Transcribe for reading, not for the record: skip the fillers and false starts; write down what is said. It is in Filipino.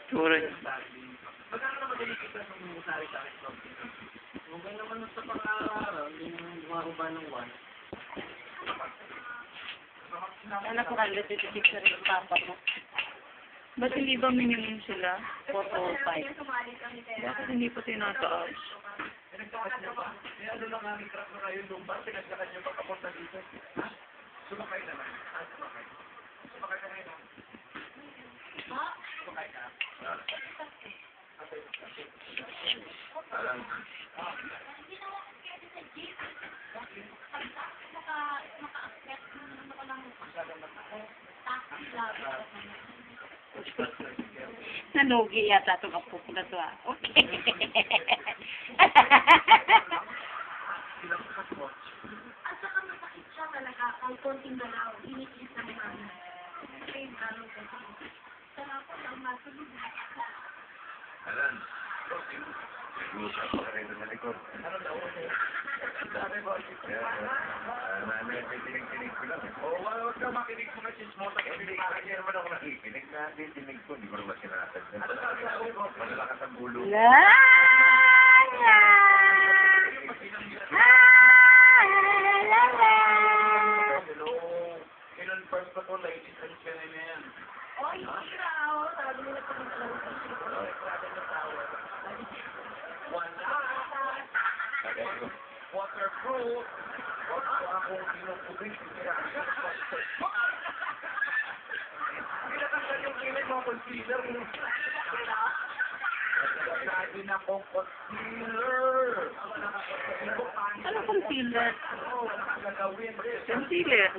Tuloy. Magkano naman delikita sa mga sari sa akin? Okay naman sa pang-araw, yung gumawa ng one. Ano po kayo, titik sa rin papa mo? Ba't hindi ba minimum sila? 405. Bakit hindi pa tinataas? May ano lang aming truck na kayo lumbar, pinagkakan nyo pagkapunta dito. Sumakay naman. Sumakay. Sumakay ka ngayon. Sumakay ka. Alam. Nanugi yata itong apo ko na ito ah. Okay. At saka masakit siya talaga, ang konting galaw, inikis ng mama. Kaya yung gano'n ko. Sarap ko lang masulog. Alan. Nag-uusap ka rin sa likod. Ano daw? Sabi ko, tinig ko lang. Oo, wag ka makinig ko na chismosa. Hindi naman ako nakikinig na tinig ko. Hindi ko naman sinasad. Malalakas ang gulo. Ilan first pa to, ladies and gentlemen. Oh, yung ikaw, sabi nila pa rin talaga sa Waterproof. Wag ko akong pinupugin. Pinatanggal yung kilay mo, concealer. Sabi na kong concealer. Ano concealer? Oo, nakagagawin. Concealer?